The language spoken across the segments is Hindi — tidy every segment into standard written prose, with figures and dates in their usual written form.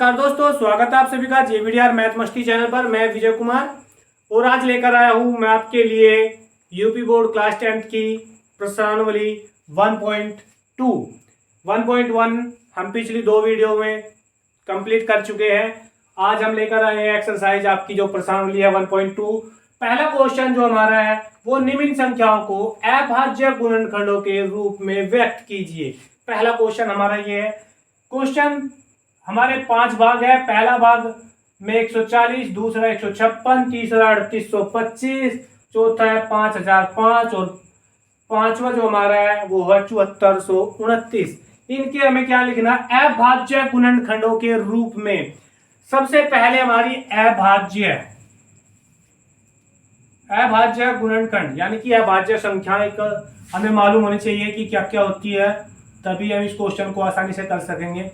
नमस्कार दोस्तों, स्वागत है आप सभी का जेवीडीआर मैथ मस्ती चैनल पर। मैं विजय कुमार और आज लेकर आया हूं मैं आपके लिए यूपी बोर्ड क्लास 10th की प्रश्नावली 1.2 1.1 हम पिछली दो वीडियो में कंप्लीट कर चुके हैं। आज हम लेकर आए हैं एक्सरसाइज आपकी जो प्रश्नावली है 1.2। पहला क्वेश्चन जो हमारा है वो निम्न संख्याओं को अभाज्य गुणनखंडों के रूप में व्यक्त कीजिए। पहला क्वेश्चन हमारा ये है। क्वेश्चन हमारे 5 भाग है। पहला भाग में 140, दूसरा 156, तीसरा 3825, चौथा है 5005 और पांचवा जो हमारा है वो है 7429। इनके हमें क्या लिखना है? अभाज्य गुणनखंडों के रूप में। सबसे पहले हमारी अभाज्य गुणनखंड यानी कि अभाज्य संख्याएं हमें मालूम होनी चाहिए कि क्या क्या होती है, तभी हम इस क्वेश्चन को आसानी से कर सकेंगे।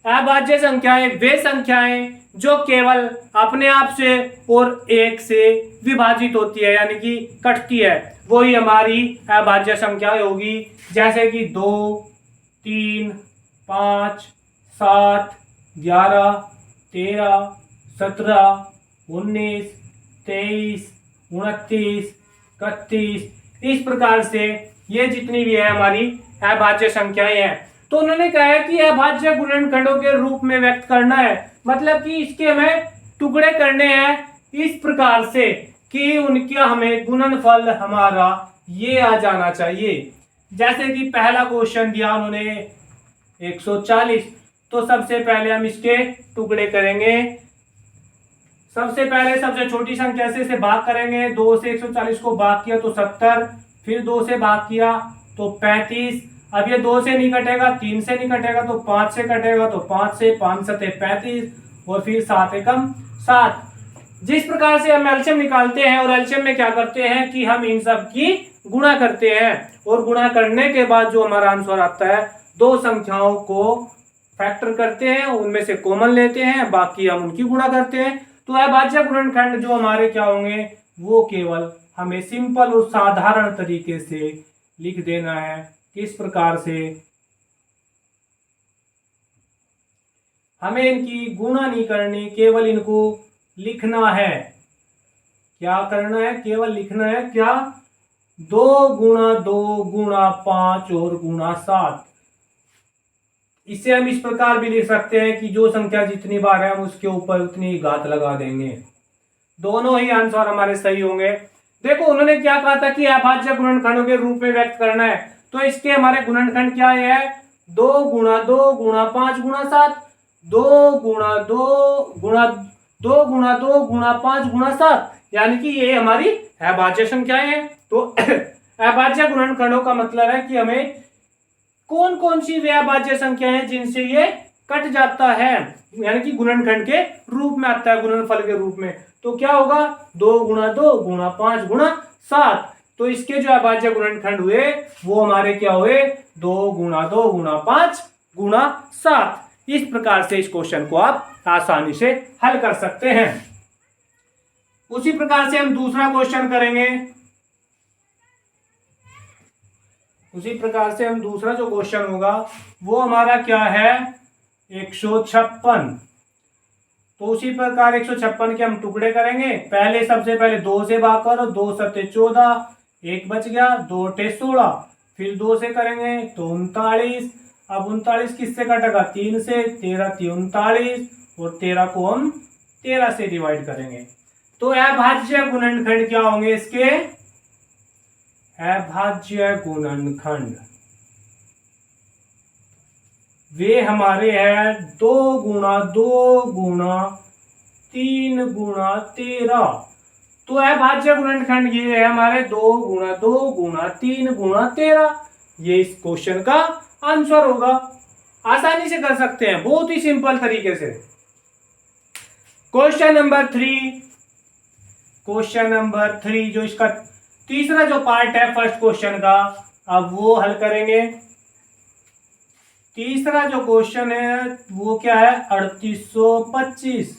अभाज्य संख्याएं वे संख्याएं जो केवल अपने आप से और एक से विभाजित होती है यानी कि कटती है, वही हमारी अभाज्य संख्याएं होगी। जैसे कि 2, 3, 5, 7, 11, 13, 17, 19, 23, 29, 31, इस प्रकार से ये जितनी भी है हमारी अभाज्य संख्याएं हैं। तो उन्होंने कहा है कि अभाज्य गुणनखंडों के रूप में व्यक्त करना है, मतलब कि इसके हमें टुकड़े करने हैं इस प्रकार से कि उनका हमें गुणनफल हमारा ये आ जाना चाहिए। जैसे कि पहला क्वेश्चन दिया उन्होंने 140, तो सबसे पहले हम इसके टुकड़े करेंगे। सबसे पहले सबसे छोटी संख्या से इसे भाग करेंगे। 2 से 140 को भाग किया तो 70, फिर 2 से भाग किया तो 35। अब ये 2 से नहीं कटेगा, 3 से नहीं कटेगा तो 5 से कटेगा, तो 5 से 5 सते 35 और फिर 7 एकम 7। जिस प्रकार से हम एलसीएम निकालते हैं और एलसीएम में क्या करते हैं कि हम इन सब की गुणा करते हैं और गुणा करने के बाद जो हमारा आंसर आता है, दो संख्याओं को फैक्टर करते हैं, उनमें से कॉमन लेते हैं, बाकी हम उनकी गुणा करते हैं। तो अभाज्य गुणनखंड जो हमारे क्या होंगे वो केवल हमें सिंपल और साधारण तरीके से लिख देना है। किस प्रकार से? हमें इनकी गुणा नहीं करनी, केवल इनको लिखना है। क्या करना है? केवल लिखना है। क्या? 2 गुणा 2 गुणा 5 और गुणा 7। इसे हम इस प्रकार भी लिख सकते हैं कि जो संख्या जितनी बार है हम उसके ऊपर उतनी घात लगा देंगे। दोनों ही आंसर हमारे सही होंगे। देखो उन्होंने क्या कहा था कि अभाज्य गुणनखंडों के रूप में व्यक्त करना है, तो इसके हमारे गुणनखंड क्या है? 2 गुणा 2 गुणा 5 गुणा 7, 2 गुणा 2 गुणा 2 गुणा 2 गुणा 5 गुणा 7, यानी कि ये हमारी अभाज्य संख्याएं हैं। तो अभाज्य गुणनखंडों का मतलब है कि हमें कौन कौन सी वे अभाज्य संख्याएं हैं जिनसे ये कट जाता है, यानी कि गुणनखंड के रूप में आता है, गुणनफल के रूप में। तो क्या होगा? 2 गुणा 2 गुणा 5 गुणा 7। तो इसके जो अभाज्य गुणनखंड हुए वो हमारे क्या हुए? 2 गुणा 2 गुणा 5 गुणा 7। इस प्रकार से इस क्वेश्चन को आप आसानी से हल कर सकते हैं। उसी प्रकार से हम दूसरा क्वेश्चन करेंगे। उसी प्रकार से हम दूसरा जो क्वेश्चन होगा वो हमारा क्या है? 156। तो उसी प्रकार 156 के हम टुकड़े करेंगे। पहले सबसे पहले 2 से भाग करो, 2 सते 14, 1 बच गया, 2 अट्ठे 16, फिर 2 से करेंगे तो 39। अब 39 किससे कटेगा? 3 से, 13 39 और 13 को हम 13 से डिवाइड करेंगे। तो अभाज्य गुणनखंड क्या होंगे इसके? अभाज्य गुणनखंड वे हमारे हैं 2 गुणा 2 गुणा 3 गुणा 13। तो अभाज्य गुणनखंड ये है हमारे 2 गुणा 2 गुणा 3 गुणा 13। ये इस क्वेश्चन का आंसर होगा। आसानी से कर सकते हैं, बहुत ही सिंपल तरीके से। क्वेश्चन नंबर 3 जो इसका तीसरा जो पार्ट है फर्स्ट क्वेश्चन का, अब वो हल करेंगे। तीसरा जो क्वेश्चन है वो क्या है? 3825।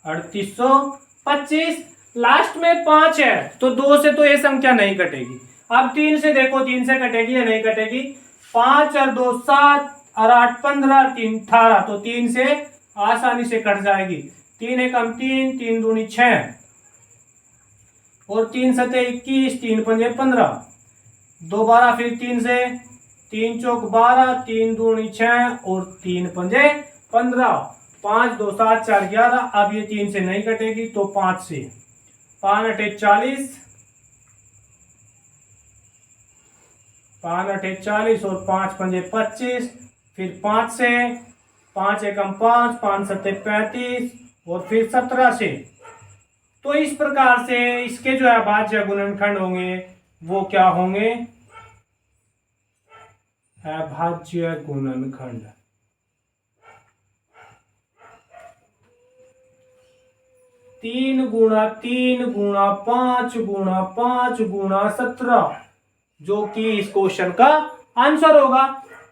3825 लास्ट में 5 है, तो 2 से तो ये संख्या नहीं कटेगी। अब 3 से देखो, 3 से कटेगी या नहीं कटेगी? 5 और 2 7, और 8 15, 3 18, तो 3 से आसानी से कट जाएगी। 3 एकम 3, 3 दूनी 6 और 3 सते 21, 3 पंजे 15, दोबारा फिर 3 से 3 चौक 12, 3 दूनी 6 और 3 पंजे 15, 5 2 7 4 11। अब ये 3 से नहीं कटेगी तो 5 से, 5 8 40, 5 8 40 और 5 पंजे 25, फिर 5 से, 5 एकम 5, 5 सत्ते 35 और फिर 17 से। तो इस प्रकार से इसके जो है भाज्य गुणनखंड होंगे वो क्या होंगे, अभाज्य गुणनखंड। तीन गुणा 3 गुणा 5 गुणा 5 गुणा 17, जो कि इस क्वेश्चन का आंसर होगा।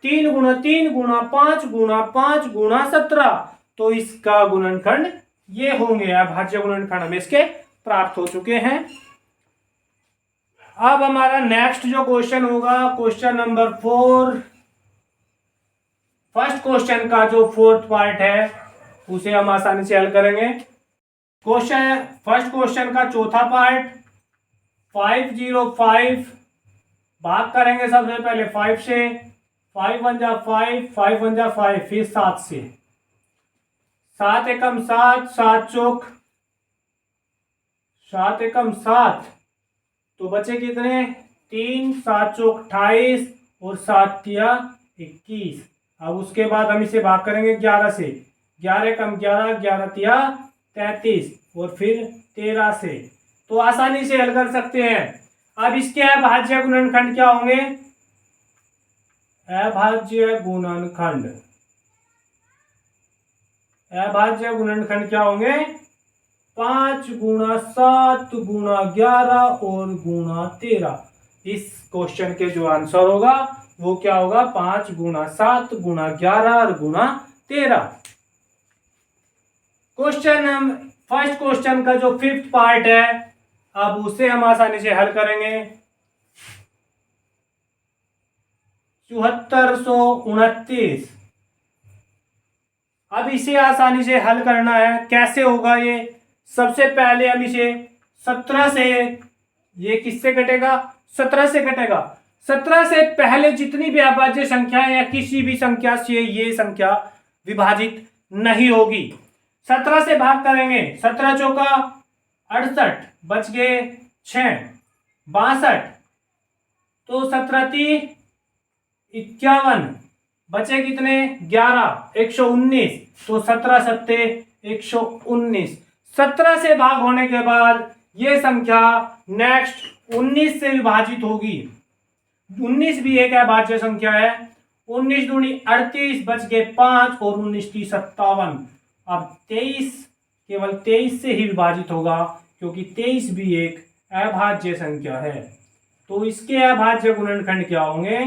3 गुणा 3 गुणा 5 गुणा 5 गुणा 17, तो इसका गुणनखंड ये होंगे। अभाज्य गुणनखंड हमें इसके प्राप्त हो चुके हैं। अब हमारा नेक्स्ट जो क्वेश्चन होगा, क्वेश्चन नंबर 4। फर्स्ट क्वेश्चन का जो फोर्थ पार्ट है उसे हम आसानी से हल करेंगे। फर्स्ट क्वेश्चन का चौथा पार्ट 505 भाग करेंगे। सबसे पहले 5 से, 5 1 जा 5, 5 1 जा 5, फिर 7 से, 7 एकम 7, 7 चौक 7 एकम 7, तो बचे कितने 3, 7 चौक 28 और 7 तिया 21। अब उसके बाद हम इसे भाग करेंगे 11 से, 11 एकम 11, 11 तिया 33 और फिर 13 से, तो आसानी से हल कर सकते हैं। अब इसके अभाज्य गुणनखंड क्या होंगे, अभाज्य गुणनखंड, अभाज्य गुणनखंड क्या होंगे, 5 गुणा 7 गुणा 11 और गुणा 13। इस क्वेश्चन के जो आंसर होगा वो क्या होगा, 5 गुणा 7 गुणा 11 और गुणा 13। फर्स्ट क्वेश्चन का जो फिफ्थ पार्ट है, अब उसे हम आसानी से हल करेंगे। 7429। अब इसे आसानी से हल करना है, कैसे होगा ये। सबसे पहले हम इसे 17 से, ये किससे कटेगा, 17 से कटेगा। 17 से पहले जितनी भी अभाज्य संख्या है या किसी भी संख्या से ये संख्या विभाजित नहीं होगी। 17 से भाग करेंगे, 17 चौका 68, बच गए 6, 62, तो 17 × 51, बचे कितने 11, 119, तो 17 सत्ते 119। 17 से भाग होने के बाद ये संख्या नेक्स्ट 19 से विभाजित होगी। 19 भी एक अभाज्य संख्या है। 19 दूनी 38, बच गए 5 और 19 × 57। अब 23 केवल 23 से ही विभाजित होगा क्योंकि 23 भी एक अभाज्य संख्या है। तो इसके अभाज्य गुणनखंड क्या होंगे,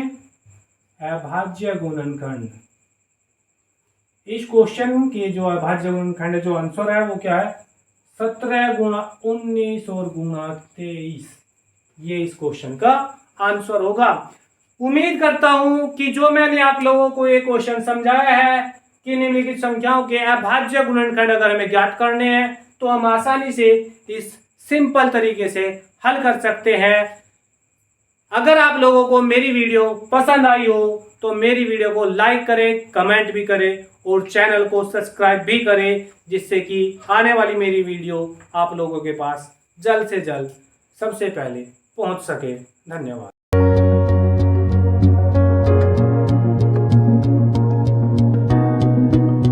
अभाज्य गुणनखंड। इस क्वेश्चन के जो अभाज्य गुणनखंड जो आंसर है वो क्या है, 17 गुणा 19 और गुणा 23। ये इस क्वेश्चन का आंसर होगा। उम्मीद करता हूं कि जो मैंने आप लोगों को ये क्वेश्चन समझाया है कि निम्नलिखित संख्याओं के अभाज्य गुणनखंड अगर हमें ज्ञात करने हैं तो हम आसानी से इस सिंपल तरीके से हल कर सकते हैं। अगर आप लोगों को मेरी वीडियो पसंद आई हो तो मेरी वीडियो को लाइक करें, कमेंट भी करें और चैनल को सब्सक्राइब भी करें, जिससे कि आने वाली मेरी वीडियो आप लोगों के पास जल्द से जल्द सबसे पहले पहुंच सके। धन्यवाद।